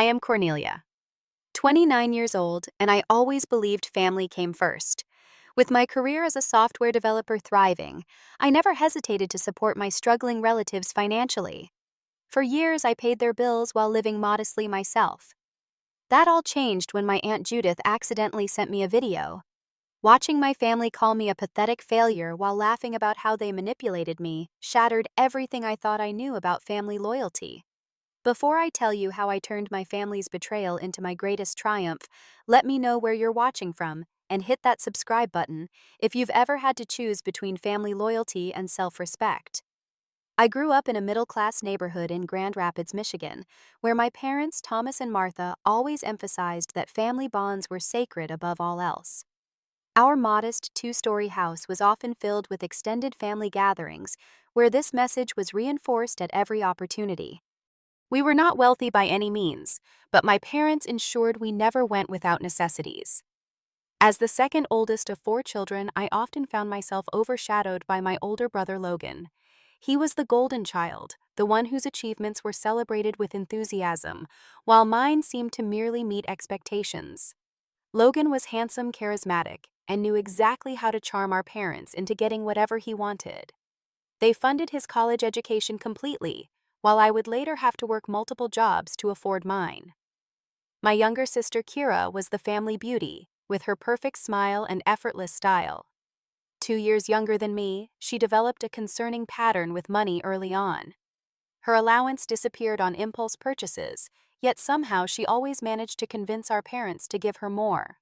I am Cornelia, 29 years old, and I always believed family came first. With my career as a software developer thriving, I never hesitated to support my struggling relatives financially. For years, I paid their bills while living modestly myself. That all changed when my Aunt Judith accidentally sent me a video. Watching my family call me a pathetic failure while laughing about how they manipulated me shattered everything I thought I knew about family loyalty. Before I tell you how I turned my family's betrayal into my greatest triumph, let me know where you're watching from and hit that subscribe button if you've ever had to choose between family loyalty and self-respect. I grew up in a middle-class neighborhood in Grand Rapids, Michigan, where my parents, Thomas and Martha, always emphasized that family bonds were sacred above all else. Our modest two-story house was often filled with extended family gatherings, where this message was reinforced at every opportunity. We were not wealthy by any means, but my parents ensured we never went without necessities. As the second oldest of 4 children, I often found myself overshadowed by my older brother Logan. He was the golden child, the one whose achievements were celebrated with enthusiasm, while mine seemed to merely meet expectations. Logan was handsome, charismatic, and knew exactly how to charm our parents into getting whatever he wanted. They funded his college education completely, while I would later have to work multiple jobs to afford mine. My younger sister Kira was the family beauty, with her perfect smile and effortless style. 2 years younger than me, she developed a concerning pattern with money early on. Her allowance disappeared on impulse purchases, yet somehow she always managed to convince our parents to give her more.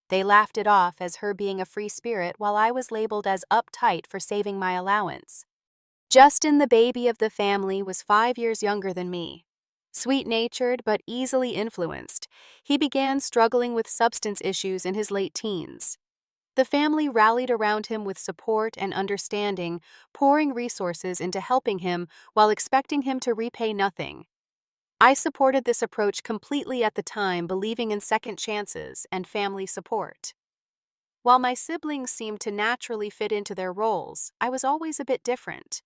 They laughed it off as her being a free spirit while I was labeled as uptight for saving my allowance. Justin, the baby of the family, was 5 years younger than me. Sweet-natured but easily influenced, he began struggling with substance issues in his late teens. The family rallied around him with support and understanding, pouring resources into helping him while expecting him to repay nothing. I supported this approach completely at the time, believing in second chances and family support. While my siblings seemed to naturally fit into their roles, I was always a bit different.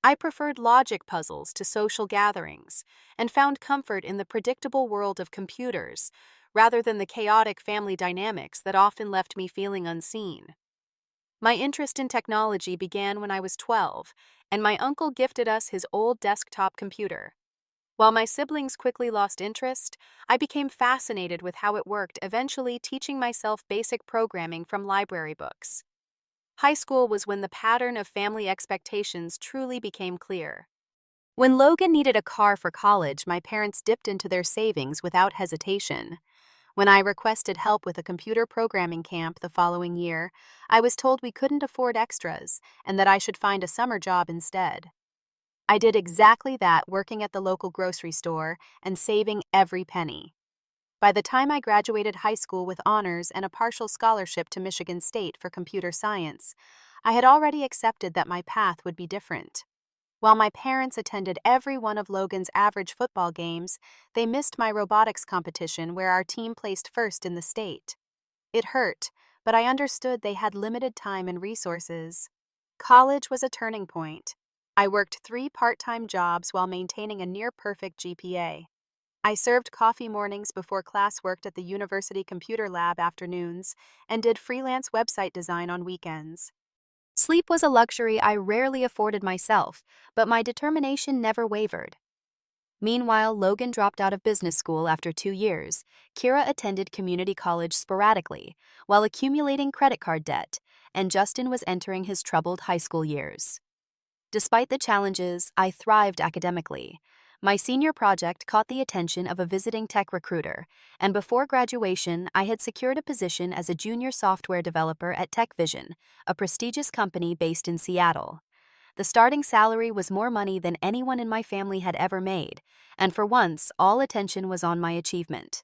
I preferred logic puzzles to social gatherings and found comfort in the predictable world of computers rather than the chaotic family dynamics that often left me feeling unseen. My interest in technology began when I was 12, and my uncle gifted us his old desktop computer. While my siblings quickly lost interest, I became fascinated with how it worked, eventually teaching myself basic programming from library books. High school was when the pattern of family expectations truly became clear. When Logan needed a car for college, my parents dipped into their savings without hesitation. When I requested help with a computer programming camp the following year, I was told we couldn't afford extras and that I should find a summer job instead. I did exactly that, working at the local grocery store and saving every penny. By the time I graduated high school with honors and a partial scholarship to Michigan State for computer science, I had already accepted that my path would be different. While my parents attended every one of Logan's average football games, they missed my robotics competition where our team placed first in the state. It hurt, but I understood they had limited time and resources. College was a turning point. I worked 3 part-time jobs while maintaining a near-perfect GPA. I served coffee mornings before class, worked at the university computer lab afternoons, and did freelance website design on weekends. Sleep was a luxury I rarely afforded myself, but my determination never wavered. Meanwhile, Logan dropped out of business school after 2 years. Kira attended community college sporadically, while accumulating credit card debt, and Justin was entering his troubled high school years. Despite the challenges, I thrived academically. My senior project caught the attention of a visiting tech recruiter, and before graduation, I had secured a position as a junior software developer at TechVision, a prestigious company based in Seattle. The starting salary was more money than anyone in my family had ever made, and for once, all attention was on my achievement.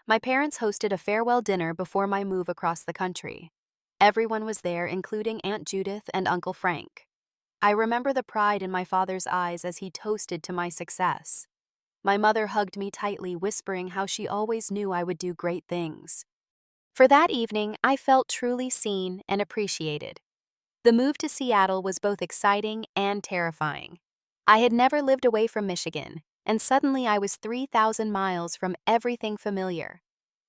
My parents hosted a farewell dinner before my move across the country. Everyone was there, including Aunt Judith and Uncle Frank. I remember the pride in my father's eyes as he toasted to my success. My mother hugged me tightly, whispering how she always knew I would do great things. For that evening, I felt truly seen and appreciated. The move to Seattle was both exciting and terrifying. I had never lived away from Michigan, and suddenly I was 3,000 miles from everything familiar.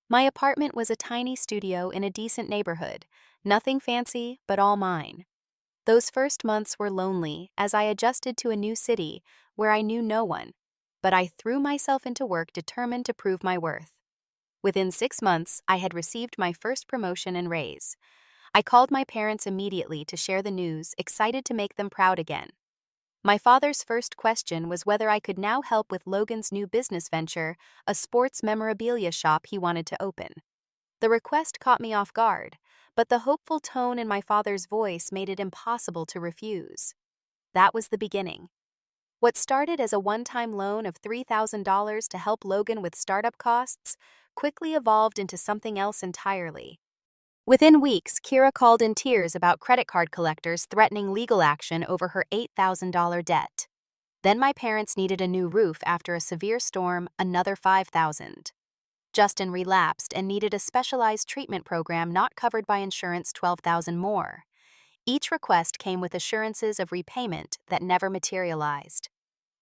My apartment was a tiny studio in a decent neighborhood, nothing fancy, but all mine. Those first months were lonely as I adjusted to a new city where I knew no one, but I threw myself into work determined to prove my worth. Within 6 months, I had received my first promotion and raise. I called my parents immediately to share the news, excited to make them proud again. My father's first question was whether I could now help with Logan's new business venture, a sports memorabilia shop he wanted to open. The request caught me off guard, but the hopeful tone in my father's voice made it impossible to refuse. That was the beginning. What started as a one-time loan of $3,000 to help Logan with startup costs quickly evolved into something else entirely. Within weeks, Kira called in tears about credit card collectors threatening legal action over her $8,000 debt. Then my parents needed a new roof after a severe storm, another $5,000. Justin relapsed and needed a specialized treatment program not covered by insurance, $12,000 more. Each request came with assurances of repayment that never materialized.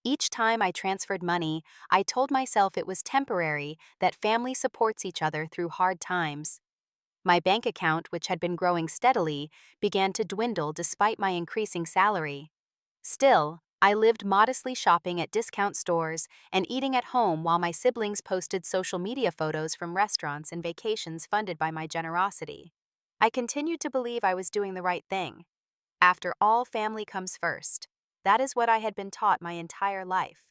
Each time I transferred money, I told myself it was temporary, that family supports each other through hard times. My bank account, which had been growing steadily, began to dwindle despite my increasing salary. Still, I lived modestly, shopping at discount stores and eating at home while my siblings posted social media photos from restaurants and vacations funded by my generosity. I continued to believe I was doing the right thing. After all, family comes first. That is what I had been taught my entire life.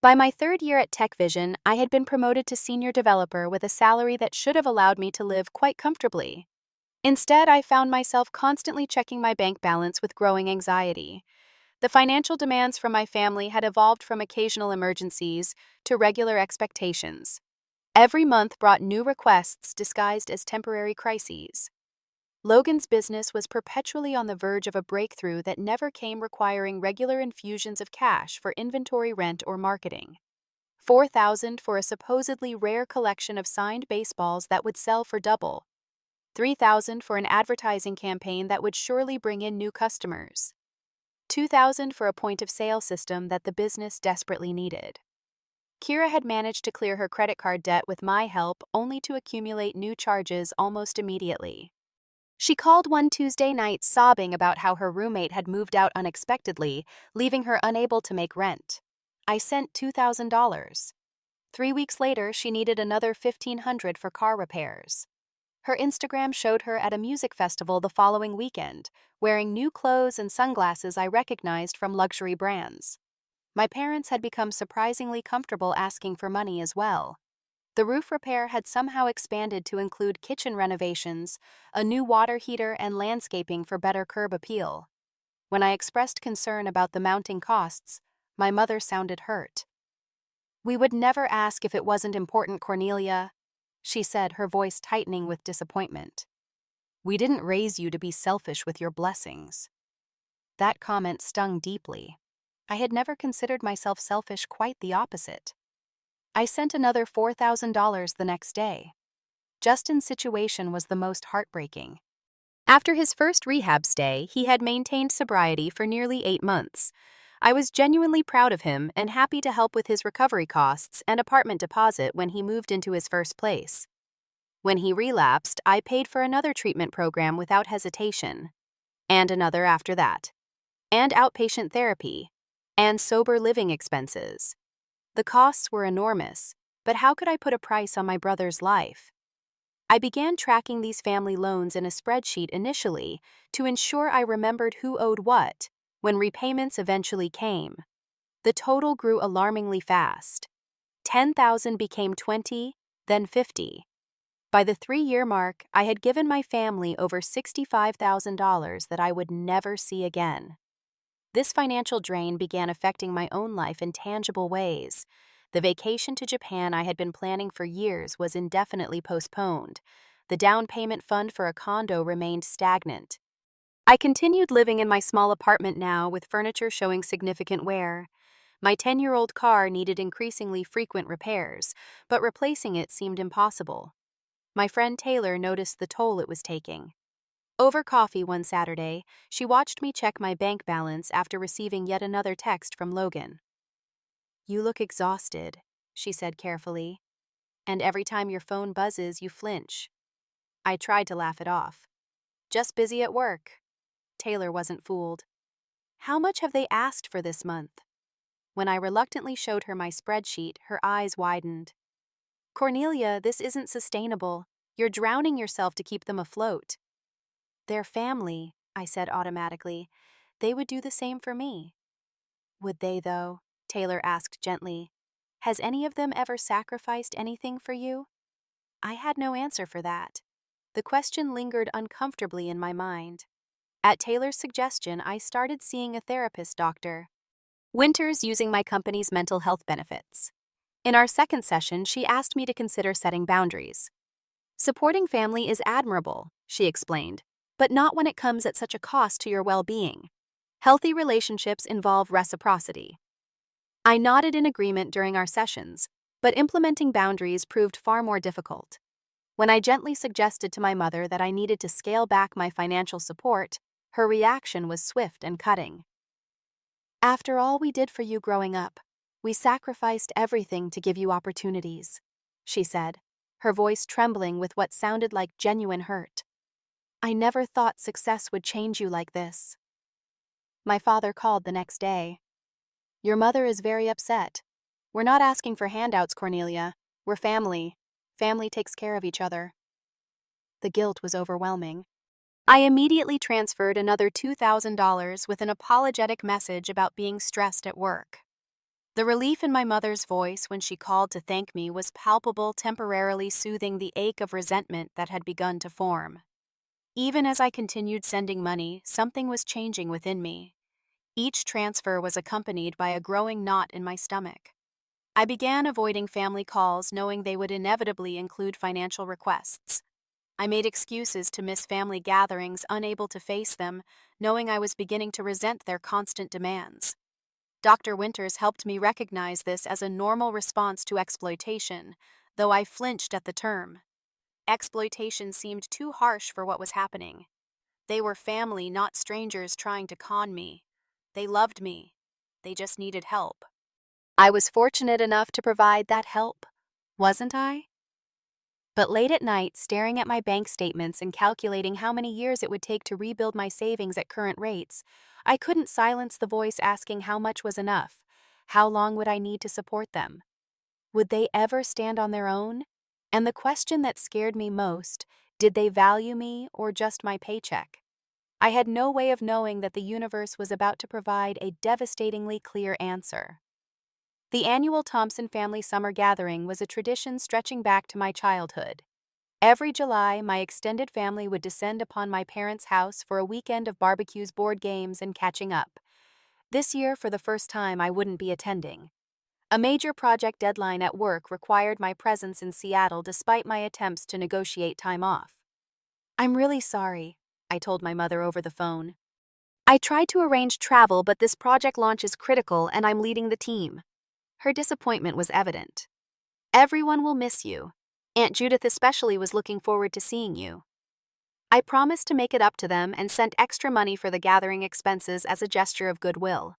By my third year at TechVision, I had been promoted to senior developer with a salary that should have allowed me to live quite comfortably. Instead, I found myself constantly checking my bank balance with growing anxiety. The financial demands from my family had evolved from occasional emergencies to regular expectations. Every month brought new requests disguised as temporary crises. Logan's business was perpetually on the verge of a breakthrough that never came, requiring regular infusions of cash for inventory, rent, or marketing. $4,000 for a supposedly rare collection of signed baseballs that would sell for double. $3,000 for an advertising campaign that would surely bring in new customers. $2,000 for a point-of-sale system that the business desperately needed. Kira had managed to clear her credit card debt with my help, only to accumulate new charges almost immediately. She called one Tuesday night sobbing about how her roommate had moved out unexpectedly, leaving her unable to make rent. I sent $2,000. 3 weeks later, she needed another $1,500 for car repairs. Her Instagram showed her at a music festival the following weekend, wearing new clothes and sunglasses I recognized from luxury brands. My parents had become surprisingly comfortable asking for money as well. The roof repair had somehow expanded to include kitchen renovations, a new water heater, and landscaping for better curb appeal. When I expressed concern about the mounting costs, my mother sounded hurt. "We would never ask if it wasn't important, Cornelia," she said, her voice tightening with disappointment. "We didn't raise you to be selfish with your blessings." That comment stung deeply. I had never considered myself selfish, quite the opposite. I sent another $4,000 the next day. Justin's situation was the most heartbreaking. After his first rehab stay, he had maintained sobriety for nearly 8 months. I was genuinely proud of him and happy to help with his recovery costs and apartment deposit when he moved into his first place. When he relapsed, I paid for another treatment program without hesitation, and another after that, and outpatient therapy, and sober living expenses. The costs were enormous, but how could I put a price on my brother's life? I began tracking these family loans in a spreadsheet initially to ensure I remembered who owed what. When repayments eventually came, the total grew alarmingly fast. 10,000 became 20, then 50. By the 3-year mark, I had given my family over $65,000 that I would never see again. This financial drain began affecting my own life in tangible ways. The vacation to Japan I had been planning for years was indefinitely postponed. The down payment fund for a condo remained stagnant. I continued living in my small apartment now, with furniture showing significant wear. My 10-year-old car needed increasingly frequent repairs, but replacing it seemed impossible. My friend Taylor noticed the toll it was taking. Over coffee one Saturday, she watched me check my bank balance after receiving yet another text from Logan. You look exhausted, she said carefully, and every time your phone buzzes, you flinch. I tried to laugh it off. Just busy at work. Taylor wasn't fooled. How much have they asked for this month? When I reluctantly showed her my spreadsheet, her eyes widened. Cornelia, this isn't sustainable. You're drowning yourself to keep them afloat. They're family, I said automatically. They would do the same for me. Would they, though? Taylor asked gently. Has any of them ever sacrificed anything for you? I had no answer for that. The question lingered uncomfortably in my mind. At Taylor's suggestion, I started seeing a therapist doctor. Winters using my company's mental health benefits. In our second session, she asked me to consider setting boundaries. Supporting family is admirable, she explained, but not when it comes at such a cost to your well-being. Healthy relationships involve reciprocity. I nodded in agreement during our sessions, but implementing boundaries proved far more difficult. When I gently suggested to my mother that I needed to scale back my financial support, her reaction was swift and cutting. After all we did for you growing up, we sacrificed everything to give you opportunities, she said, her voice trembling with what sounded like genuine hurt. I never thought success would change you like this. My father called the next day. Your mother is very upset. We're not asking for handouts, Cornelia. We're family. Family takes care of each other. The guilt was overwhelming. I immediately transferred another $2,000 with an apologetic message about being stressed at work. The relief in my mother's voice when she called to thank me was palpable, temporarily soothing the ache of resentment that had begun to form. Even as I continued sending money, something was changing within me. Each transfer was accompanied by a growing knot in my stomach. I began avoiding family calls, knowing they would inevitably include financial requests. I made excuses to miss family gatherings, unable to face them, knowing I was beginning to resent their constant demands. Dr. Winters helped me recognize this as a normal response to exploitation, though I flinched at the term. Exploitation seemed too harsh for what was happening. They were family, not strangers trying to con me. They loved me. They just needed help. I was fortunate enough to provide that help, wasn't I? But late at night, staring at my bank statements and calculating how many years it would take to rebuild my savings at current rates, I couldn't silence the voice asking how much was enough. How long would I need to support them? Would they ever stand on their own? And the question that scared me most, did they value me or just my paycheck? I had no way of knowing that the universe was about to provide a devastatingly clear answer. The annual Thompson family summer gathering was a tradition stretching back to my childhood. Every July, my extended family would descend upon my parents' house for a weekend of barbecues, board games, and catching up. This year, for the first time, I wouldn't be attending. A major project deadline at work required my presence in Seattle despite my attempts to negotiate time off. I'm really sorry, I told my mother over the phone. I tried to arrange travel, but this project launch is critical and I'm leading the team. Her disappointment was evident. Everyone will miss you. Aunt Judith especially was looking forward to seeing you. I promised to make it up to them and sent extra money for the gathering expenses as a gesture of goodwill.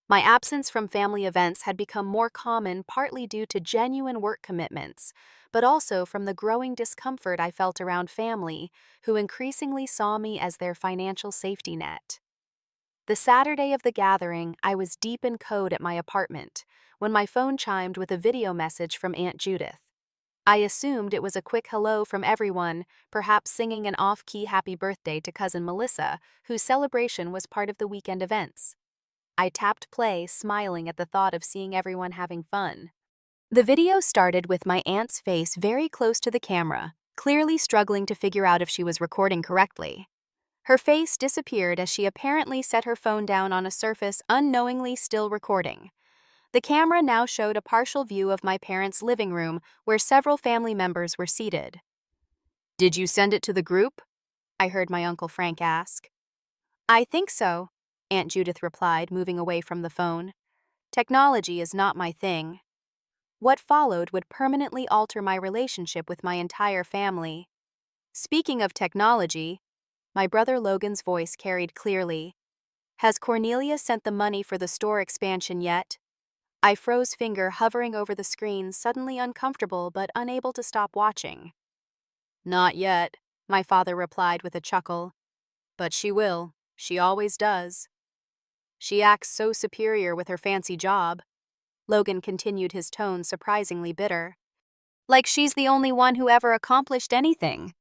My absence from family events had become more common partly due to genuine work commitments, but also from the growing discomfort I felt around family, who increasingly saw me as their financial safety net. The Saturday of the gathering, I was deep in code at my apartment when my phone chimed with a video message from Aunt Judith. I assumed it was a quick hello from everyone, perhaps singing an off-key happy birthday to cousin Melissa, whose celebration was part of the weekend events. I tapped play, smiling at the thought of seeing everyone having fun. The video started with my aunt's face very close to the camera, clearly struggling to figure out if she was recording correctly. Her face disappeared as she apparently set her phone down on a surface unknowingly still recording. The camera now showed a partial view of my parents' living room where several family members were seated. "Did you send it to the group?" I heard my Uncle Frank ask. "I think so," Aunt Judith replied, moving away from the phone. "Technology is not my thing." What followed would permanently alter my relationship with my entire family. Speaking of technology, my brother Logan's voice carried clearly. "Has Cornelia sent the money for the store expansion yet?" I froze, finger hovering over the screen, suddenly uncomfortable but unable to stop watching. "Not yet," my father replied with a chuckle. "But she will. She always does. She acts so superior with her fancy job." Logan continued, his tone surprisingly bitter. "Like she's the only one who ever accomplished anything."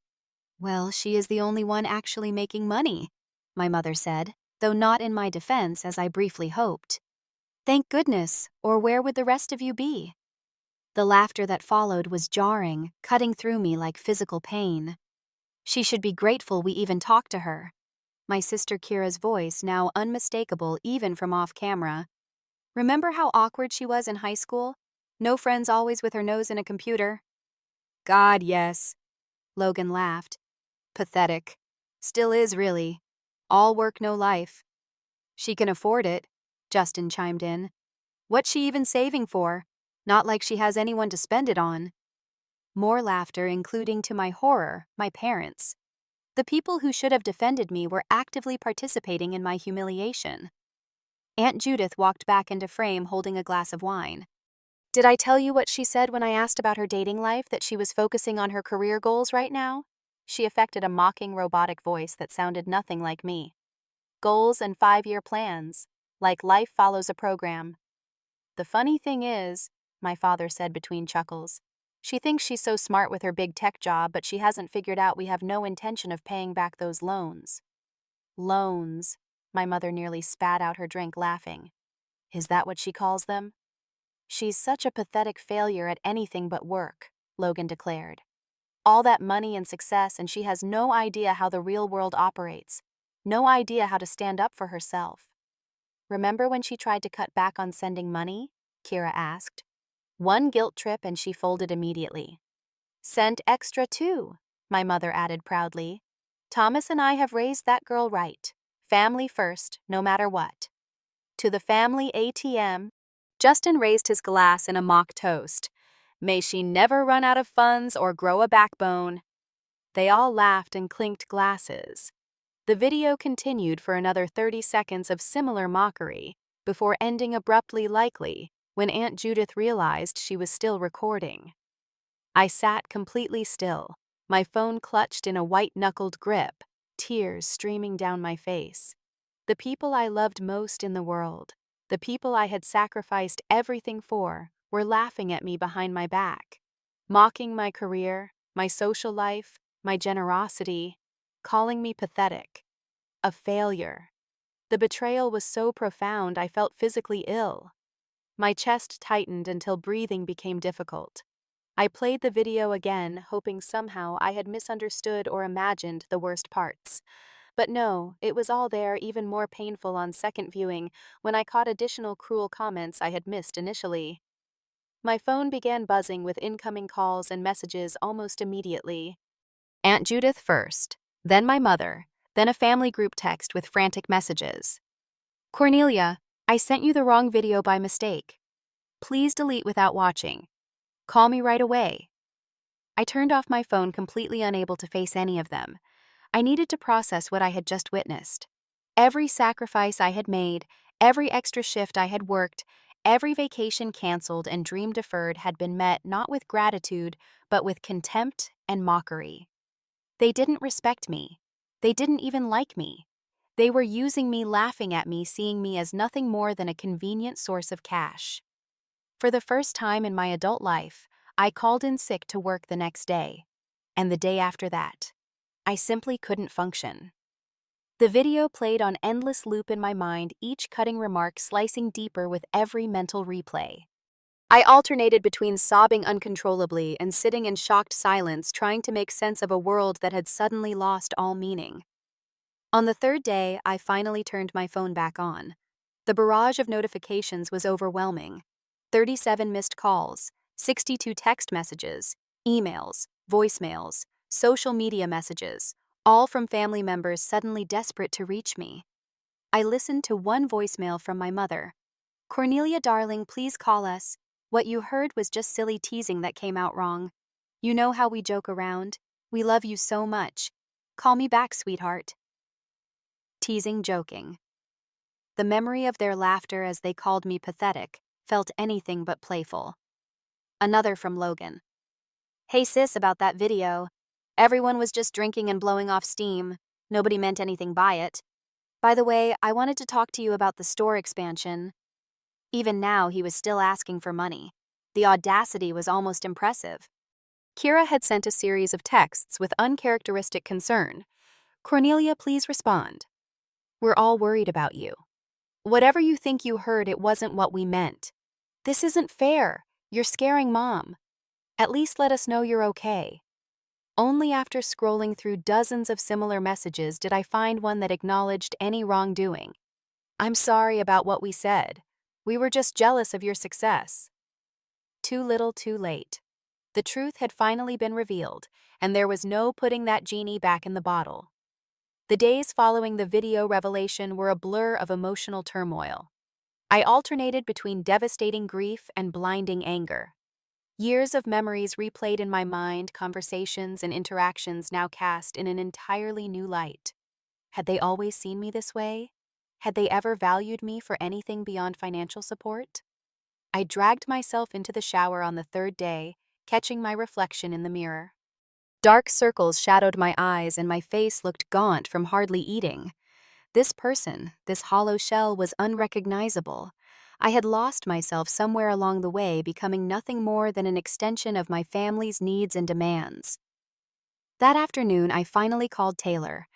"Well, she is the only one actually making money," my mother said, though not in my defense as I briefly hoped. "Thank goodness, or where would the rest of you be?" The laughter that followed was jarring, cutting through me like physical pain. "She should be grateful we even talked to her." My sister Kira's voice, now unmistakable even from off camera. "Remember how awkward she was in high school? No friends, always with her nose in a computer." "God, yes." Logan laughed. "Pathetic. Still is, really. All work, no life." "She can afford it," Justin chimed in. "What's she even saving for? Not like she has anyone to spend it on." More laughter, including, to my horror, my parents. The people who should have defended me were actively participating in my humiliation. Aunt Judith walked back into frame holding a glass of wine. "Did I tell you what she said when I asked about her dating life, that she was focusing on her career goals right now?" She affected a mocking, robotic voice that sounded nothing like me. "Goals and 5-year plans, like life follows a program." "The funny thing is," my father said between chuckles, "she thinks she's so smart with her big tech job, but she hasn't figured out we have no intention of paying back those loans." "Loans," my mother nearly spat out her drink, laughing. "Is that what she calls them?" "She's such a pathetic failure at anything but work," Logan declared. "All that money and success, and she has no idea how the real world operates, no idea how to stand up for herself." "Remember when she tried to cut back on sending money?" Kira asked. "One guilt trip and she folded immediately." "Sent extra too," my mother added proudly. "Thomas and I have raised that girl right. Family first, no matter what." "To the family ATM." Justin raised his glass in a mock toast. "May she never run out of funds or grow a backbone." They all laughed and clinked glasses. The video continued for another 30 seconds of similar mockery, before ending abruptly, likely when Aunt Judith realized she was still recording. I sat completely still, my phone clutched in a white-knuckled grip, tears streaming down my face. The people I loved most in the world, the people I had sacrificed everything for, were laughing at me behind my back, mocking my career, my social life, my generosity, calling me pathetic, a failure. The betrayal was so profound I felt physically ill. My chest tightened until breathing became difficult. I played the video again, hoping somehow I had misunderstood or imagined the worst parts. But no, it was all there, even more painful on second viewing, when I caught additional cruel comments I had missed initially. My phone began buzzing with incoming calls and messages almost immediately. Aunt Judith first, then my mother, then a family group text with frantic messages. "Cornelia, I sent you the wrong video by mistake. Please delete without watching. Call me right away." I turned off my phone, completely unable to face any of them. I needed to process what I had just witnessed. Every sacrifice I had made, every extra shift I had worked, every vacation canceled and dream deferred had been met not with gratitude, but with contempt and mockery. They didn't respect me. They didn't even like me. They were using me, laughing at me, seeing me as nothing more than a convenient source of cash. For the first time in my adult life, I called in sick to work the next day, and the day after that. I simply couldn't function. The video played on endless loop in my mind, each cutting remark slicing deeper with every mental replay. I alternated between sobbing uncontrollably and sitting in shocked silence, trying to make sense of a world that had suddenly lost all meaning. On the third day, I finally turned my phone back on. The barrage of notifications was overwhelming. 37 missed calls, 62 text messages, emails, voicemails, social media messages, all from family members suddenly desperate to reach me. I listened to one voicemail from my mother. "Cornelia, darling, please call us. What you heard was just silly teasing that came out wrong. You know how we joke around. We love you so much. Call me back, sweetheart." Teasing, joking. The memory of their laughter as they called me pathetic felt anything but playful. Another from Logan. Hey sis, about that video. Everyone was just drinking and blowing off steam. Nobody meant anything by it. By the way, I wanted to talk to you about the store expansion. Even now, he was still asking for money. The audacity was almost impressive. Kira had sent a series of texts with uncharacteristic concern. Cornelia, please respond. We're all worried about you. Whatever you think you heard, it wasn't what we meant. This isn't fair. You're scaring Mom. At least let us know you're okay. Only after scrolling through dozens of similar messages did I find one that acknowledged any wrongdoing. I'm sorry about what we said. We were just jealous of your success. Too little, too late. The truth had finally been revealed, and there was no putting that genie back in the bottle. The days following the video revelation were a blur of emotional turmoil. I alternated between devastating grief and blinding anger. Years of memories replayed in my mind, conversations and interactions now cast in an entirely new light. Had they always seen me this way? Had they ever valued me for anything beyond financial support? I dragged myself into the shower on the third day, catching my reflection in the mirror. Dark circles shadowed my eyes and my face looked gaunt from hardly eating. This person, this hollow shell, was unrecognizable. I had lost myself somewhere along the way, becoming nothing more than an extension of my family's needs and demands. That afternoon, I finally called Taylor.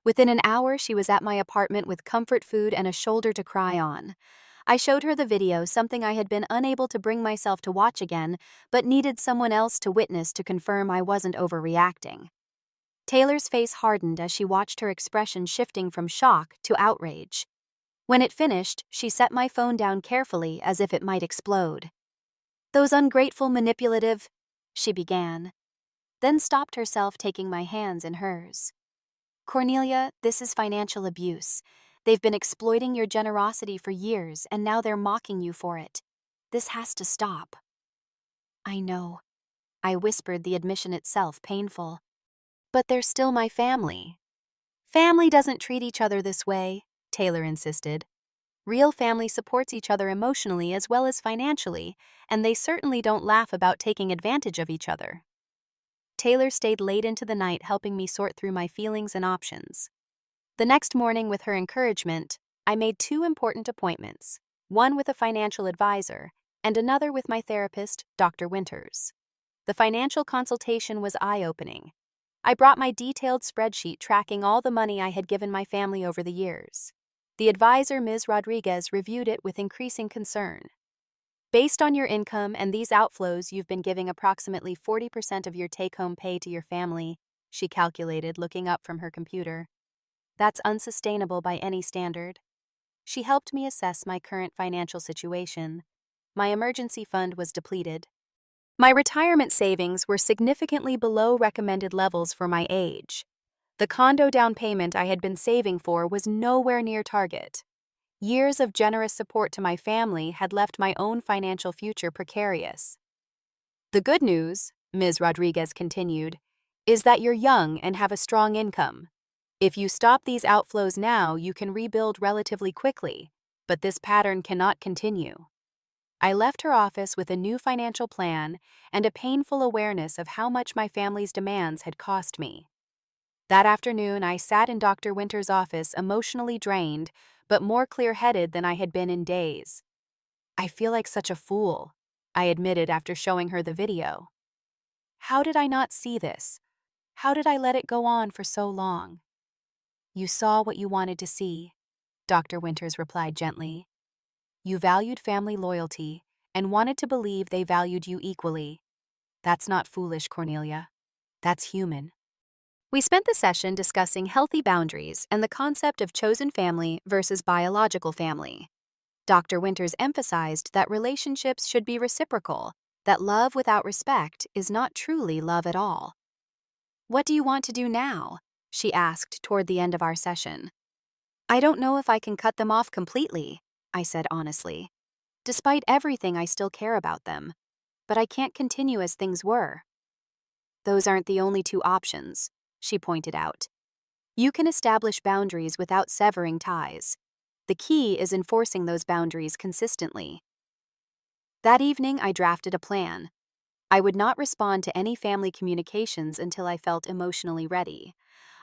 Within an hour, she was at my apartment with comfort food and a shoulder to cry on. I showed her the video, something I had been unable to bring myself to watch again, but needed someone else to witness to confirm I wasn't overreacting. Taylor's face hardened as she watched, her expression shifting from shock to outrage. When it finished, she set my phone down carefully as if it might explode. Those ungrateful, manipulative, she began, then stopped herself, taking my hands in hers. Cornelia, this is financial abuse. They've been exploiting your generosity for years, and now they're mocking you for it. This has to stop. I know, I whispered, the admission itself painful. But they're still my family. Family doesn't treat each other this way, Taylor insisted. Real family supports each other emotionally as well as financially, and they certainly don't laugh about taking advantage of each other. Taylor stayed late into the night, helping me sort through my feelings and options. The next morning, with her encouragement, I made 2 important appointments, one with a financial advisor and another with my therapist, Dr. Winters. The financial consultation was eye-opening. I brought my detailed spreadsheet tracking all the money I had given my family over the years. The advisor, Ms. Rodriguez, reviewed it with increasing concern. Based on your income and these outflows, you've been giving approximately 40% of your take-home pay to your family, she calculated, looking up from her computer. That's unsustainable by any standard. She helped me assess my current financial situation. My emergency fund was depleted. My retirement savings were significantly below recommended levels for my age. The condo down payment I had been saving for was nowhere near target. Years of generous support to my family had left my own financial future precarious. The good news, Ms. Rodriguez continued, is that you're young and have a strong income. If you stop these outflows now, you can rebuild relatively quickly, but this pattern cannot continue. I left her office with a new financial plan and a painful awareness of how much my family's demands had cost me. That afternoon, I sat in Dr. Winters' office, emotionally drained, but more clear-headed than I had been in days. I feel like such a fool, I admitted after showing her the video. How did I not see this? How did I let it go on for so long? You saw what you wanted to see, Dr. Winters replied gently. You valued family loyalty and wanted to believe they valued you equally. That's not foolish, Cornelia. That's human. We spent the session discussing healthy boundaries and the concept of chosen family versus biological family. Dr. Winters emphasized that relationships should be reciprocal, that love without respect is not truly love at all. What do you want to do now? She asked toward the end of our session. I don't know if I can cut them off completely, I said honestly. Despite everything, I still care about them, but I can't continue as things were. Those aren't the only 2 options, she pointed out. You can establish boundaries without severing ties. The key is enforcing those boundaries consistently. That evening, I drafted a plan. I would not respond to any family communications until I felt emotionally ready.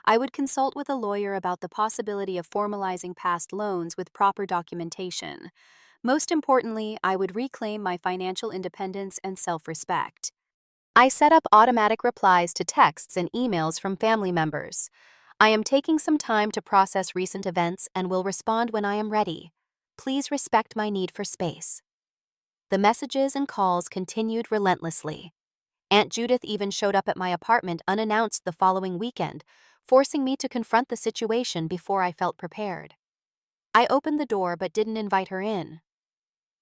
I would consult with a lawyer about the possibility of formalizing past loans with proper documentation. Most importantly, I would reclaim my financial independence and self-respect. I set up automatic replies to texts and emails from family members. I am taking some time to process recent events and will respond when I am ready. Please respect my need for space. The messages and calls continued relentlessly. Aunt Judith even showed up at my apartment unannounced the following weekend, forcing me to confront the situation before I felt prepared. I opened the door but didn't invite her in.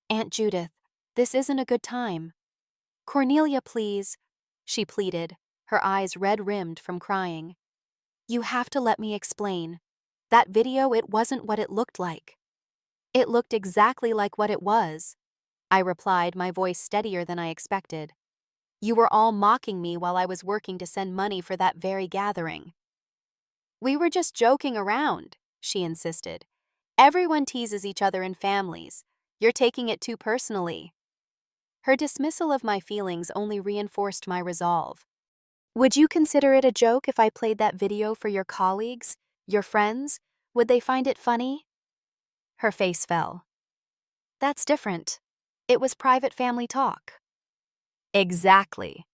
Aunt Judith, this isn't a good time. Cornelia, please, she pleaded, her eyes red-rimmed from crying. You have to let me explain. That video, it wasn't what it looked like. It looked exactly like what it was, I replied, my voice steadier than I expected. You were all mocking me while I was working to send money for that very gathering. We were just joking around, she insisted. Everyone teases each other in families. You're taking it too personally. Her dismissal of my feelings only reinforced my resolve. Would you consider it a joke if I played that video for your colleagues, your friends? Would they find it funny? Her face fell. That's different. It was private family talk. Exactly.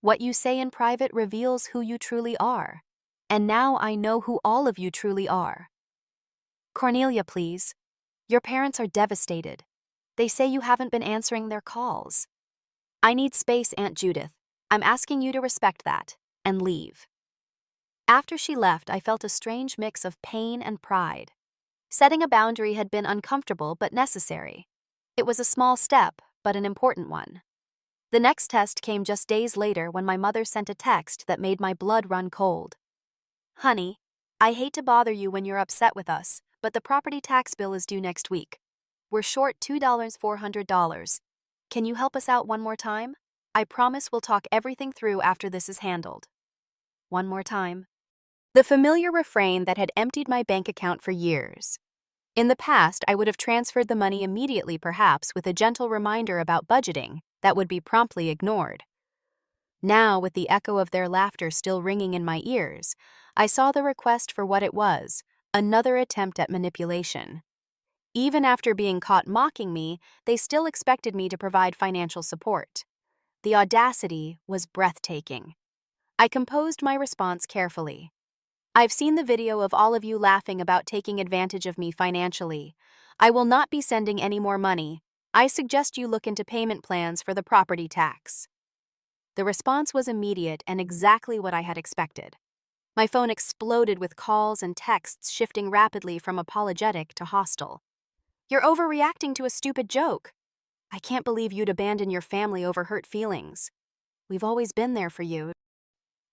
What you say in private reveals who you truly are. And now I know who all of you truly are. Cornelia, please. Your parents are devastated. They say you haven't been answering their calls. I need space, Aunt Judith. I'm asking you to respect that, and leave. After she left, I felt a strange mix of pain and pride. Setting a boundary had been uncomfortable but necessary. It was a small step, but an important one. The next test came just days later when my mother sent a text that made my blood run cold. Honey, I hate to bother you when you're upset with us, but the property tax bill is due next week. We're short $2,400. Can you help us out one more time? I promise we'll talk everything through after this is handled. One more time. The familiar refrain that had emptied my bank account for years. In the past, I would have transferred the money immediately, perhaps with a gentle reminder about budgeting that would be promptly ignored. Now, with the echo of their laughter still ringing in my ears, I saw the request for what it was, another attempt at manipulation. Even after being caught mocking me, they still expected me to provide financial support. The audacity was breathtaking. I composed my response carefully. I've seen the video of all of you laughing about taking advantage of me financially. I will not be sending any more money. I suggest you look into payment plans for the property tax. The response was immediate and exactly what I had expected. My phone exploded with calls and texts shifting rapidly from apologetic to hostile. You're overreacting to a stupid joke. I can't believe you'd abandon your family over hurt feelings. We've always been there for you.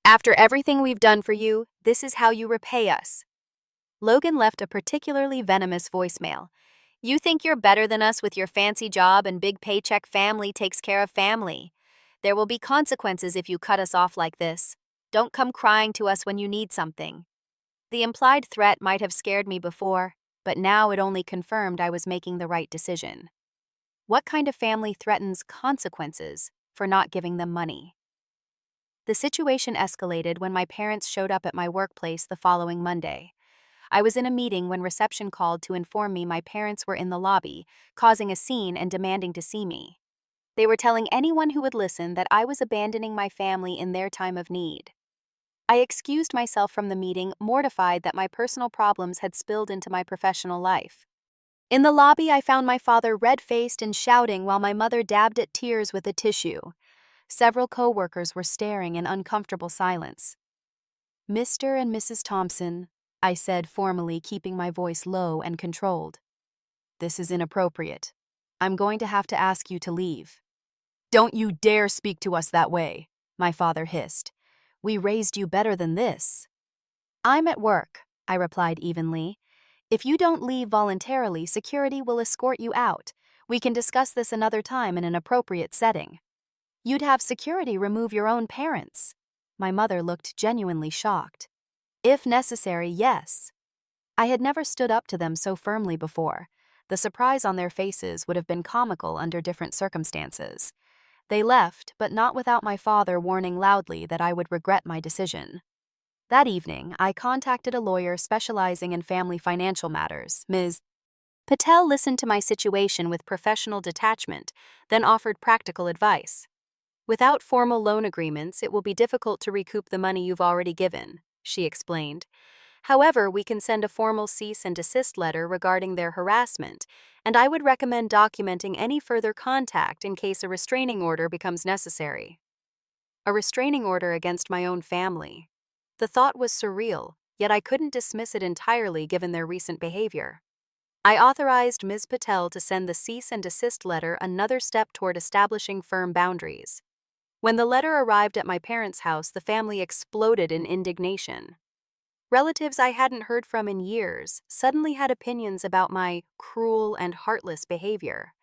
After everything we've done for you, this is how you repay us. Logan left a particularly venomous voicemail. You think you're better than us with your fancy job and big paycheck? Family takes care of family. There will be consequences if you cut us off like this. Don't come crying to us when you need something. The implied threat might have scared me before, but now it only confirmed I was making the right decision. What kind of family threatens consequences for not giving them money? The situation escalated when my parents showed up at my workplace the following Monday. I was in a meeting when reception called to inform me my parents were in the lobby, causing a scene and demanding to see me. They were telling anyone who would listen that I was abandoning my family in their time of need. I excused myself from the meeting, mortified that my personal problems had spilled into my professional life. In the lobby, I found my father red-faced and shouting while my mother dabbed at tears with a tissue. Several co-workers were staring in uncomfortable silence. Mr. and Mrs. Thompson, I said formally, keeping my voice low and controlled. This is inappropriate. I'm going to have to ask you to leave. Don't you dare speak to us that way, my father hissed. We raised you better than this. I'm at work, I replied evenly. If you don't leave voluntarily, security will escort you out. We can discuss this another time in an appropriate setting. You'd have security remove your own parents. My mother looked genuinely shocked. If necessary, yes. I had never stood up to them so firmly before. The surprise on their faces would have been comical under different circumstances. They left, but not without my father warning loudly that I would regret my decision. That evening, I contacted a lawyer specializing in family financial matters. Ms. Patel listened to my situation with professional detachment, then offered practical advice. Without formal loan agreements, it will be difficult to recoup the money you've already given, she explained. However, we can send a formal cease and desist letter regarding their harassment, and I would recommend documenting any further contact in case a restraining order becomes necessary. A restraining order against my own family. The thought was surreal, yet I couldn't dismiss it entirely given their recent behavior. I authorized Ms. Patel to send the cease and desist letter, another step toward establishing firm boundaries. When the letter arrived at my parents' house, the family exploded in indignation. Relatives I hadn't heard from in years suddenly had opinions about my cruel and heartless behavior.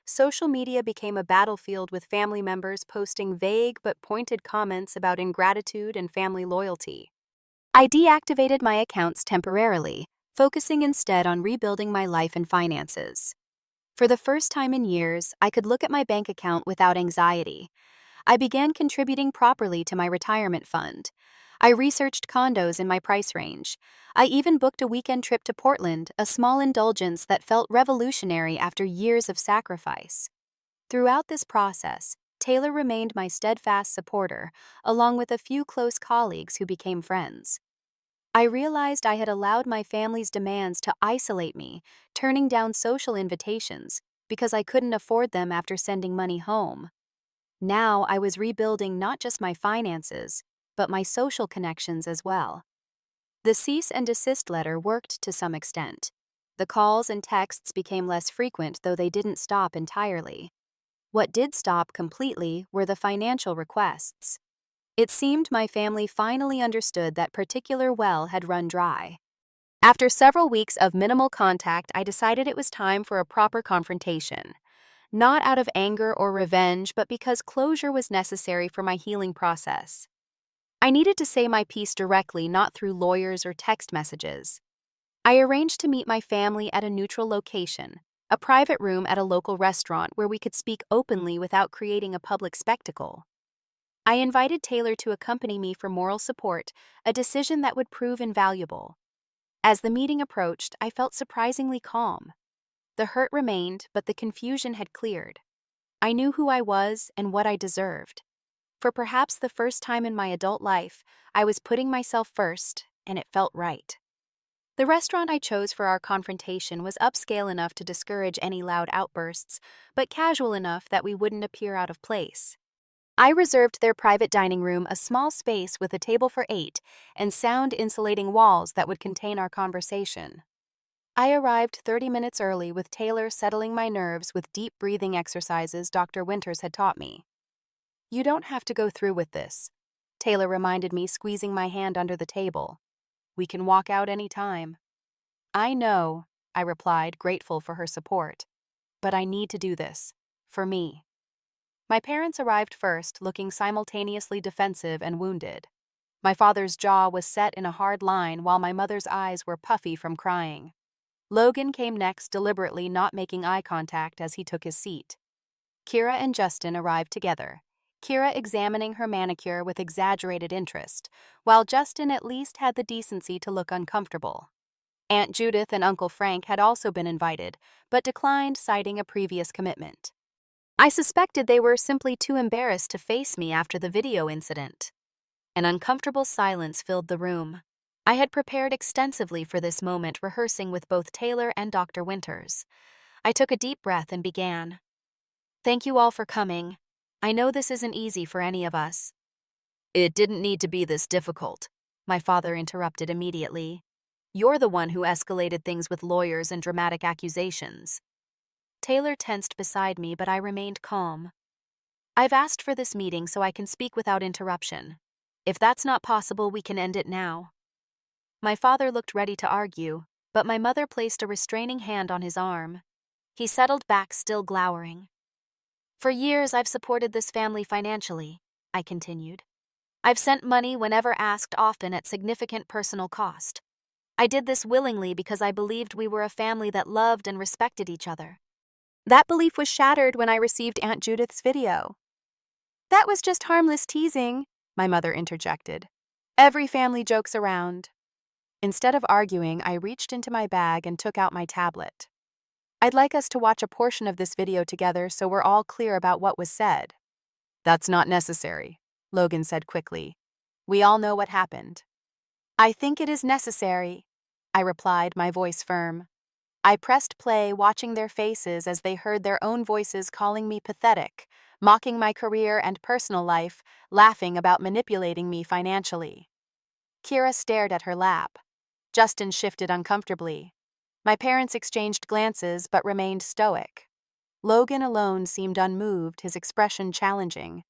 Social media became a battlefield with family members posting vague but pointed comments about ingratitude and family loyalty. I deactivated my accounts temporarily, focusing instead on rebuilding my life and finances. For the first time in years, I could look at my bank account without anxiety. I began contributing properly to my retirement fund. I researched condos in my price range. I even booked a weekend trip to Portland, a small indulgence that felt revolutionary after years of sacrifice. Throughout this process, Taylor remained my steadfast supporter, along with a few close colleagues who became friends. I realized I had allowed my family's demands to isolate me, turning down social invitations because I couldn't afford them after sending money home. Now I was rebuilding not just my finances, but my social connections as well. The cease and desist letter worked to some extent. The calls and texts became less frequent, though they didn't stop entirely. What did stop completely were the financial requests. It seemed my family finally understood that particular well had run dry. After several weeks of minimal contact, I decided it was time for a proper confrontation. Not out of anger or revenge, but because closure was necessary for my healing process. I needed to say my piece directly, not through lawyers or text messages. I arranged to meet my family at a neutral location, a private room at a local restaurant where we could speak openly without creating a public spectacle. I invited Taylor to accompany me for moral support, a decision that would prove invaluable. As the meeting approached, I felt surprisingly calm. The hurt remained, but the confusion had cleared. I knew who I was and what I deserved. For perhaps the first time in my adult life, I was putting myself first, and it felt right. The restaurant I chose for our confrontation was upscale enough to discourage any loud outbursts, but casual enough that we wouldn't appear out of place. I reserved their private dining room a small space with a table for 8 and sound-insulating walls that would contain our conversation. I arrived 30 minutes early, with Taylor settling my nerves with deep breathing exercises Dr. Winters had taught me. "You don't have to go through with this," Taylor reminded me, squeezing my hand under the table. "We can walk out any time." "I know," I replied, grateful for her support. "But I need to do this. For me." My parents arrived first, looking simultaneously defensive and wounded. My father's jaw was set in a hard line, while my mother's eyes were puffy from crying. Logan came next, deliberately not making eye contact as he took his seat. Kira and Justin arrived together, Kira examining her manicure with exaggerated interest, while Justin at least had the decency to look uncomfortable. Aunt Judith and Uncle Frank had also been invited, but declined, citing a previous commitment. I suspected they were simply too embarrassed to face me after the video incident. An uncomfortable silence filled the room. I had prepared extensively for this moment, rehearsing with both Taylor and Dr. Winters. I took a deep breath and began. "Thank you all for coming. I know this isn't easy for any of us." "It didn't need to be this difficult," my father interrupted immediately. "You're the one who escalated things with lawyers and dramatic accusations." Taylor tensed beside me, but I remained calm. "I've asked for this meeting so I can speak without interruption. If that's not possible, we can end it now." My father looked ready to argue, but my mother placed a restraining hand on his arm. He settled back, still glowering. "For years, I've supported this family financially," I continued. "I've sent money whenever asked, often at significant personal cost. I did this willingly because I believed we were a family that loved and respected each other. That belief was shattered when I received Aunt Judith's video. That was just harmless teasing, my mother interjected. Every family jokes around. Instead of arguing, I reached into my bag and took out my tablet. I'd like us to watch a portion of this video together so we're all clear about what was said. That's not necessary, Logan said quickly. We all know what happened. I think it is necessary, I replied, my voice firm. I pressed play, watching their faces as they heard their own voices calling me pathetic, mocking my career and personal life, laughing about manipulating me financially. Kira stared at her lap. Justin shifted uncomfortably. My parents exchanged glances but remained stoic. Logan alone seemed unmoved, his expression challenging.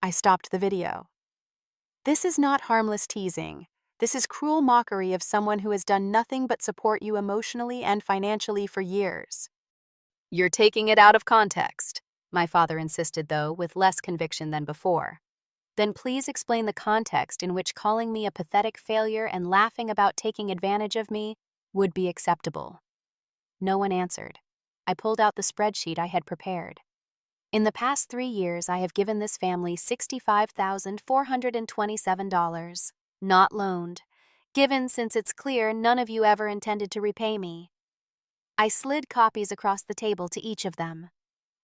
I stopped the video. This is not harmless teasing. This is cruel mockery of someone who has done nothing but support you emotionally and financially for years. You're taking it out of context, my father insisted, though, with less conviction than before. Then please explain the context in which calling me a pathetic failure and laughing about taking advantage of me would be acceptable. No one answered. I pulled out the spreadsheet I had prepared. In the past 3 years, I have given this family $65,427, not loaned, given since it's clear none of you ever intended to repay me. I slid copies across the table to each of them.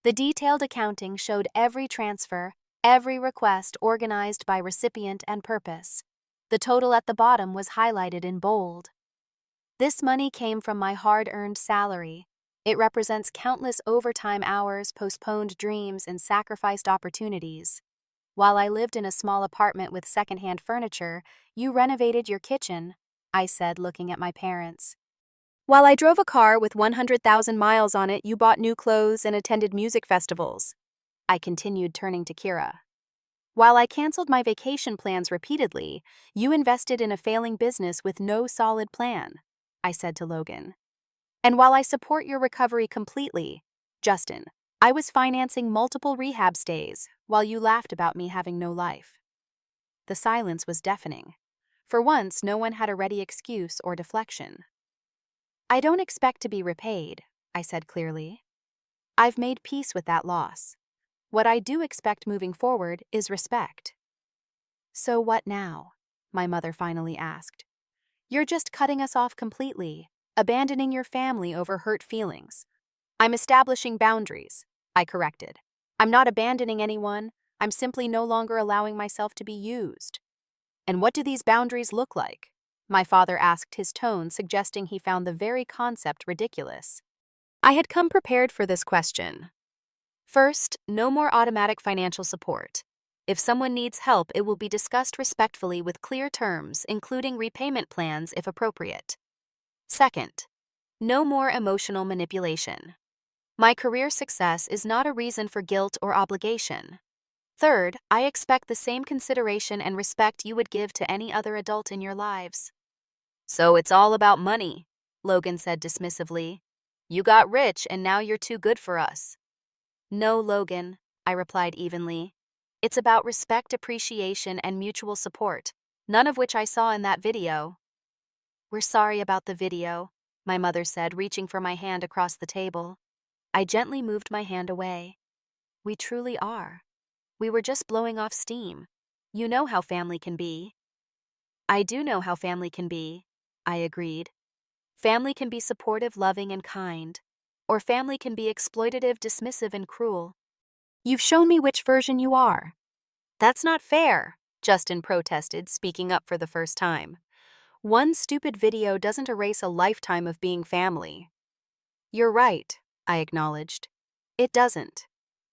The detailed accounting showed every transfer, every request organized by recipient and purpose. The total at the bottom was highlighted in bold. This money came from my hard-earned salary. It represents countless overtime hours, postponed dreams, and sacrificed opportunities. While I lived in a small apartment with secondhand furniture, you renovated your kitchen, I said, looking at my parents. While I drove a car with 100,000 miles on it, you bought new clothes and attended music festivals, I continued, turning to Kira. While I canceled my vacation plans repeatedly, you invested in a failing business with no solid plan, I said to Logan. And while I support your recovery completely, Justin, I was financing multiple rehab stays while you laughed about me having no life. The silence was deafening. For once, no one had a ready excuse or deflection. I don't expect to be repaid, I said clearly. I've made peace with that loss. What I do expect moving forward is respect. So what now? My mother finally asked. You're just cutting us off completely, abandoning your family over hurt feelings. I'm establishing boundaries, I corrected. I'm not abandoning anyone. I'm simply no longer allowing myself to be used. And what do these boundaries look like? My father asked, his tone suggesting he found the very concept ridiculous. I had come prepared for this question. First, no more automatic financial support. If someone needs help, it will be discussed respectfully with clear terms, including repayment plans if appropriate. Second, no more emotional manipulation. My career success is not a reason for guilt or obligation. Third, I expect the same consideration and respect you would give to any other adult in your lives. So it's all about money, Logan said dismissively. You got rich and now you're too good for us. No, Logan, I replied evenly. It's about respect, appreciation, and mutual support, none of which I saw in that video. We're sorry about the video, my mother said, reaching for my hand across the table. I gently moved my hand away. We truly are. We were just blowing off steam. You know how family can be. I do know how family can be, I agreed. Family can be supportive, loving, and kind. Or family can be exploitative, dismissive, and cruel. You've shown me which version you are. That's not fair, Justin protested, speaking up for the first time. One stupid video doesn't erase a lifetime of being family. You're right, I acknowledged. It doesn't.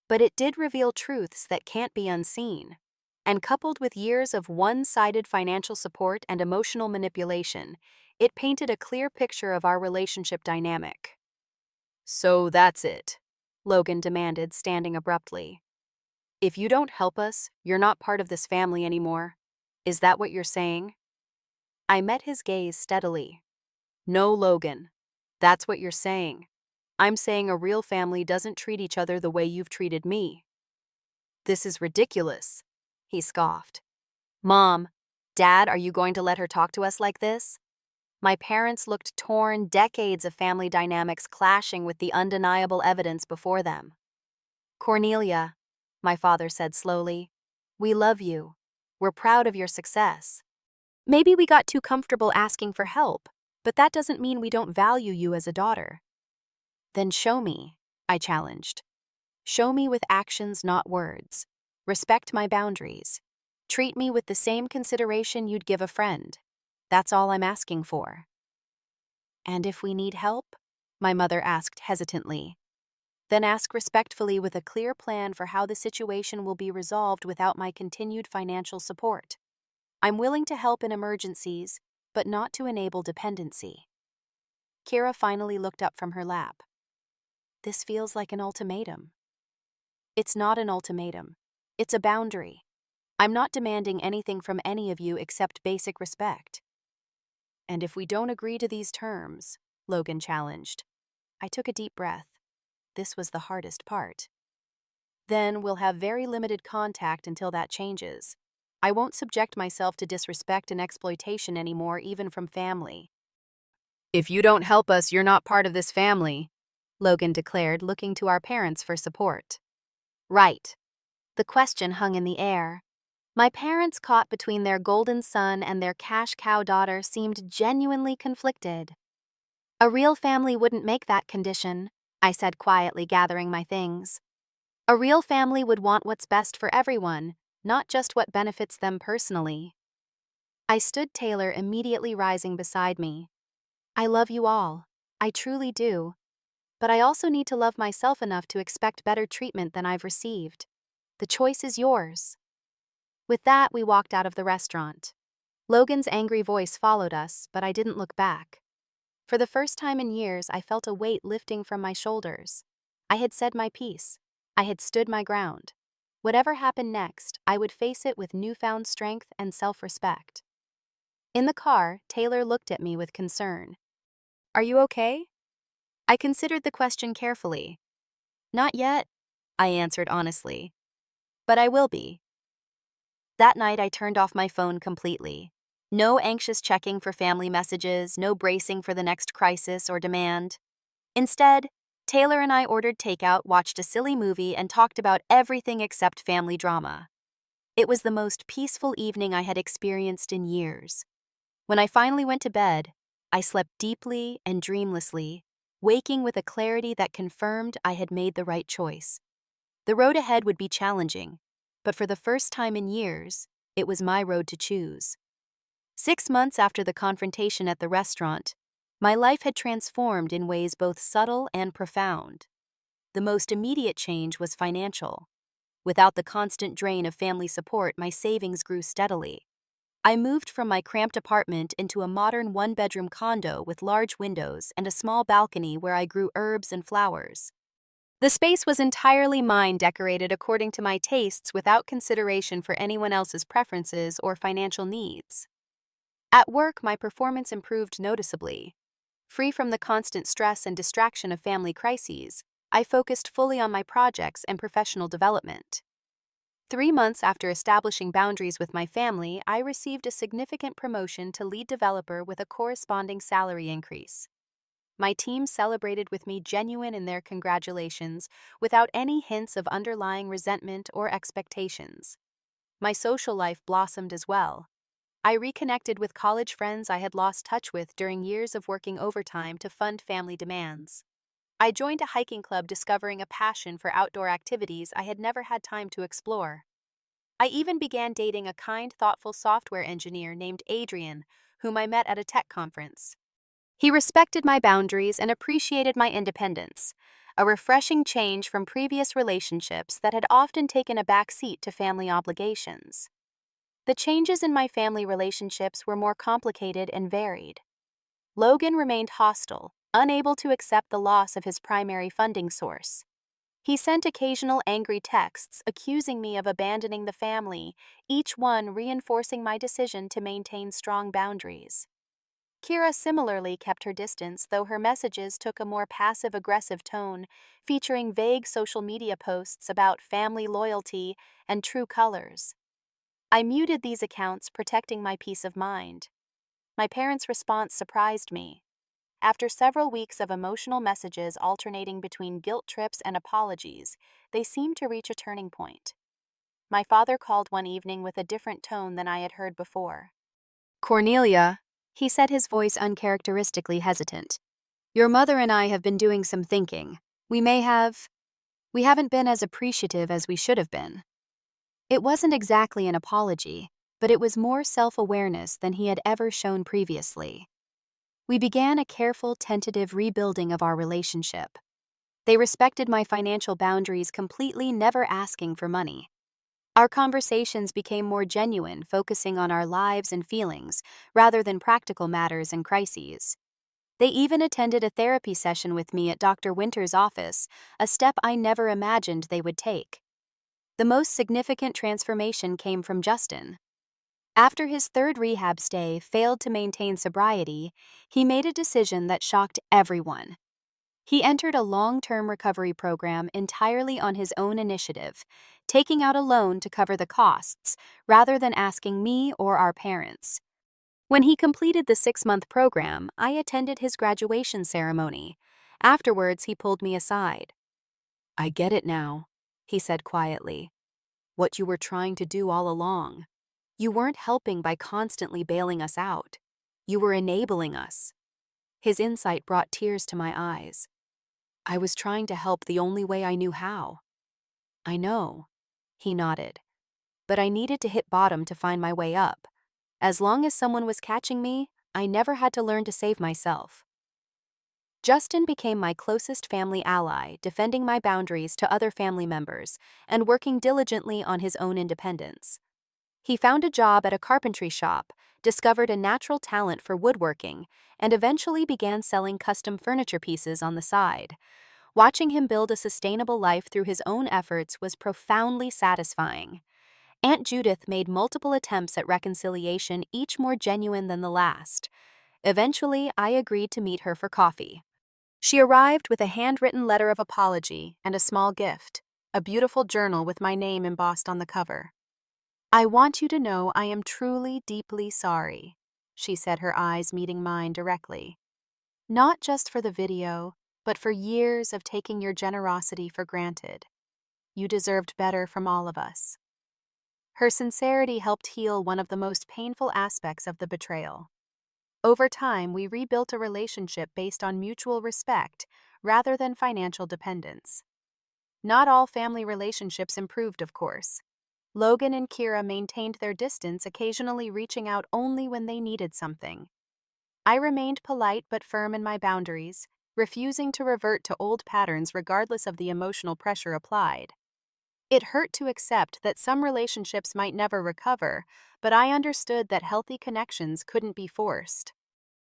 But it did reveal truths that can't be unseen. And coupled with years of one-sided financial support and emotional manipulation, it painted a clear picture of our relationship dynamic. So that's it, Logan demanded, standing abruptly. If you don't help us, you're not part of this family anymore. Is that what you're saying? I met his gaze steadily. No, Logan. That's what you're saying. I'm saying a real family doesn't treat each other the way you've treated me. This is ridiculous, he scoffed. Mom, Dad, are you going to let her talk to us like this? My parents looked torn, decades of family dynamics clashing with the undeniable evidence before them. Cornelia, my father said slowly, we love you. We're proud of your success. Maybe we got too comfortable asking for help, but that doesn't mean we don't value you as a daughter. Then show me, I challenged. Show me with actions, not words. Respect my boundaries. Treat me with the same consideration you'd give a friend. That's all I'm asking for. And if we need help? My mother asked hesitantly. Then ask respectfully with a clear plan for how the situation will be resolved without my continued financial support. I'm willing to help in emergencies, but not to enable dependency. Kira finally looked up from her lap. This feels like an ultimatum. It's not an ultimatum. It's a boundary. I'm not demanding anything from any of you except basic respect. And if we don't agree to these terms, Logan challenged. I took a deep breath. This was the hardest part. Then we'll have very limited contact until that changes. I won't subject myself to disrespect and exploitation anymore, even from family. If you don't help us, you're not part of this family, Logan declared, looking to our parents for support. Right. The question hung in the air. My parents, caught between their golden son and their cash cow daughter, seemed genuinely conflicted. A real family wouldn't make that condition, I said quietly, gathering my things. A real family would want what's best for everyone, not just what benefits them personally. I stood Taylor, immediately rising beside me. I love you all. I truly do. But I also need to love myself enough to expect better treatment than I've received. The choice is yours. With that, we walked out of the restaurant. Logan's angry voice followed us, but I didn't look back. For the first time in years, I felt a weight lifting from my shoulders. I had said my piece. I had stood my ground. Whatever happened next, I would face it with newfound strength and self-respect. In the car, Taylor looked at me with concern. Are you okay? I considered the question carefully. Not yet, I answered honestly. But I will be. That night, I turned off my phone completely. No anxious checking for family messages, no bracing for the next crisis or demand. Instead, Taylor and I ordered takeout, watched a silly movie, and talked about everything except family drama. It was the most peaceful evening I had experienced in years. When I finally went to bed, I slept deeply and dreamlessly, waking with a clarity that confirmed I had made the right choice. The road ahead would be challenging, but for the first time in years, it was my road to choose. 6 months after the confrontation at the restaurant, my life had transformed in ways both subtle and profound. The most immediate change was financial. Without the constant drain of family support, my savings grew steadily. I moved from my cramped apartment into a modern one-bedroom condo with large windows and a small balcony where I grew herbs and flowers. The space was entirely mine, decorated according to my tastes without consideration for anyone else's preferences or financial needs. At work, my performance improved noticeably. Free from the constant stress and distraction of family crises, I focused fully on my projects and professional development. 3 months after establishing boundaries with my family, I received a significant promotion to lead developer with a corresponding salary increase. My team celebrated with me, genuine in their congratulations, without any hints of underlying resentment or expectations. My social life blossomed as well. I reconnected with college friends I had lost touch with during years of working overtime to fund family demands. I joined a hiking club, discovering a passion for outdoor activities I had never had time to explore. I even began dating a kind, thoughtful software engineer named Adrian, whom I met at a tech conference. He respected my boundaries and appreciated my independence, a refreshing change from previous relationships that had often taken a back seat to family obligations. The changes in my family relationships were more complicated and varied. Logan remained hostile, unable to accept the loss of his primary funding source. He sent occasional angry texts accusing me of abandoning the family, each one reinforcing my decision to maintain strong boundaries. Kira similarly kept her distance, though her messages took a more passive-aggressive tone, featuring vague social media posts about family loyalty and true colors. I muted these accounts, protecting my peace of mind. My parents' response surprised me. After several weeks of emotional messages alternating between guilt trips and apologies, they seemed to reach a turning point. My father called one evening with a different tone than I had heard before. "Cornelia," he said, his voice uncharacteristically hesitant. "Your mother and I have been doing some thinking. We haven't been as appreciative as we should have been." It wasn't exactly an apology, but it was more self-awareness than he had ever shown previously. We began a careful, tentative rebuilding of our relationship. They respected my financial boundaries completely, never asking for money. Our conversations became more genuine, focusing on our lives and feelings, rather than practical matters and crises. They even attended a therapy session with me at Dr. Winter's office, a step I never imagined they would take. The most significant transformation came from Justin. After his third rehab stay failed to maintain sobriety, he made a decision that shocked everyone. He entered a long-term recovery program entirely on his own initiative, taking out a loan to cover the costs rather than asking me or our parents. When he completed the 6-month program, I attended his graduation ceremony. Afterwards, he pulled me aside. "I get it now," he said quietly. "What you were trying to do all along. You weren't helping by constantly bailing us out. You were enabling us." His insight brought tears to my eyes. "I was trying to help the only way I knew how." "I know," he nodded. "But I needed to hit bottom to find my way up. As long as someone was catching me, I never had to learn to save myself." Justin became my closest family ally, defending my boundaries to other family members and working diligently on his own independence. He found a job at a carpentry shop, discovered a natural talent for woodworking, and eventually began selling custom furniture pieces on the side. Watching him build a sustainable life through his own efforts was profoundly satisfying. Aunt Judith made multiple attempts at reconciliation, each more genuine than the last. Eventually, I agreed to meet her for coffee. She arrived with a handwritten letter of apology and a small gift, a beautiful journal with my name embossed on the cover. "I want you to know I am truly, deeply sorry," she said, her eyes meeting mine directly. "Not just for the video, but for years of taking your generosity for granted. You deserved better from all of us." Her sincerity helped heal one of the most painful aspects of the betrayal. Over time, we rebuilt a relationship based on mutual respect rather than financial dependence. Not all family relationships improved, of course. Logan and Kira maintained their distance, occasionally reaching out only when they needed something. I remained polite but firm in my boundaries, refusing to revert to old patterns regardless of the emotional pressure applied. It hurt to accept that some relationships might never recover, but I understood that healthy connections couldn't be forced.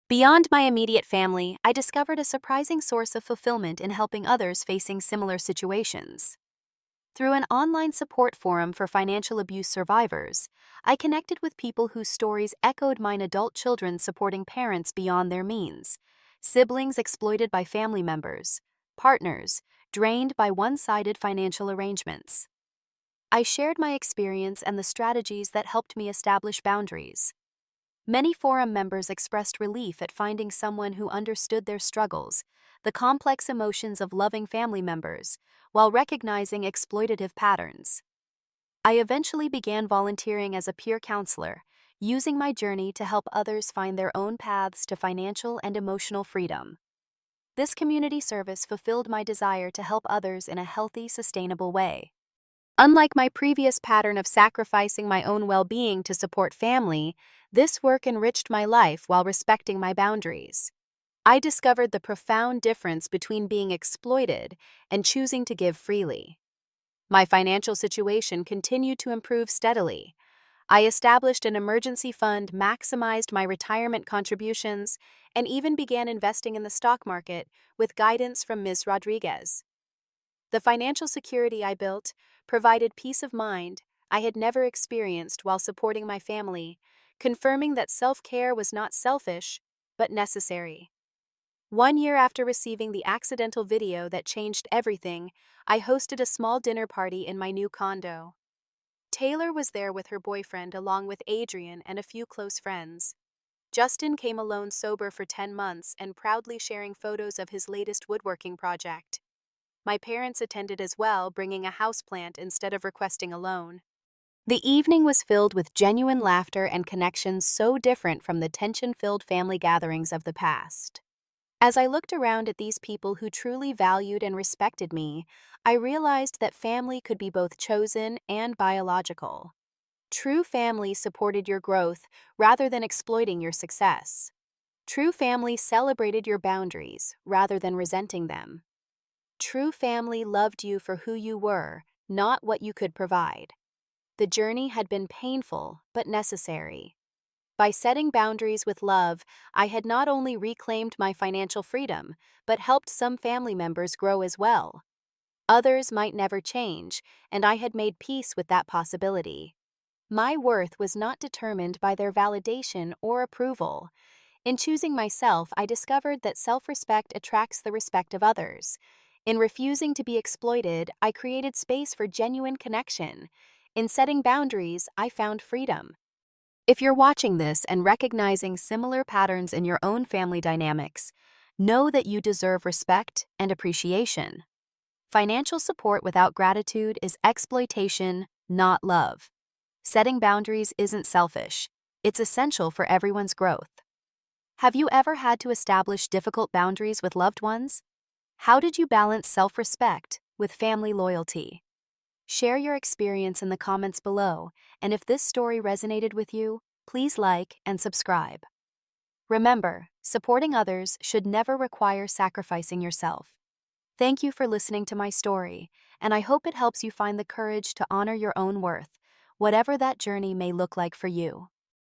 Beyond my immediate family, I discovered a surprising source of fulfillment in helping others facing similar situations. Through an online support forum for financial abuse survivors, I connected with people whose stories echoed mine: adult children supporting parents beyond their means, siblings exploited by family members, partners drained by one-sided financial arrangements. I shared my experience and the strategies that helped me establish boundaries. Many forum members expressed relief at finding someone who understood their struggles, the complex emotions of loving family members, while recognizing exploitative patterns. I eventually began volunteering as a peer counselor, using my journey to help others find their own paths to financial and emotional freedom. This community service fulfilled my desire to help others in a healthy, sustainable way. Unlike my previous pattern of sacrificing my own well-being to support family, this work enriched my life while respecting my boundaries. I discovered the profound difference between being exploited and choosing to give freely. My financial situation continued to improve steadily. I established an emergency fund, maximized my retirement contributions, and even began investing in the stock market with guidance from Ms. Rodriguez. The financial security I built provided peace of mind I had never experienced while supporting my family, confirming that self-care was not selfish, but necessary. 1 year after receiving the accidental video that changed everything, I hosted a small dinner party in my new condo. Taylor was there with her boyfriend along with Adrian and a few close friends. Justin came alone sober for 10 months and proudly sharing photos of his latest woodworking project. My parents attended as well, bringing a houseplant instead of requesting a loan. The evening was filled with genuine laughter and connections so different from the tension-filled family gatherings of the past. As I looked around at these people who truly valued and respected me, I realized that family could be both chosen and biological. True family supported your growth rather than exploiting your success. True family celebrated your boundaries rather than resenting them. True family loved you for who you were, not what you could provide. The journey had been painful but necessary. By setting boundaries with love, I had not only reclaimed my financial freedom, but helped some family members grow as well. Others might never change, and I had made peace with that possibility. My worth was not determined by their validation or approval. In choosing myself, I discovered that self-respect attracts the respect of others. In refusing to be exploited, I created space for genuine connection. In setting boundaries, I found freedom. If you're watching this and recognizing similar patterns in your own family dynamics, know that you deserve respect and appreciation. Financial support without gratitude is exploitation, not love. Setting boundaries isn't selfish. It's essential for everyone's growth. Have you ever had to establish difficult boundaries with loved ones? How did you balance self-respect with family loyalty? Share your experience in the comments below, and if this story resonated with you, please like and subscribe. Remember, supporting others should never require sacrificing yourself. Thank you for listening to my story, and I hope it helps you find the courage to honor your own worth, whatever that journey may look like for you.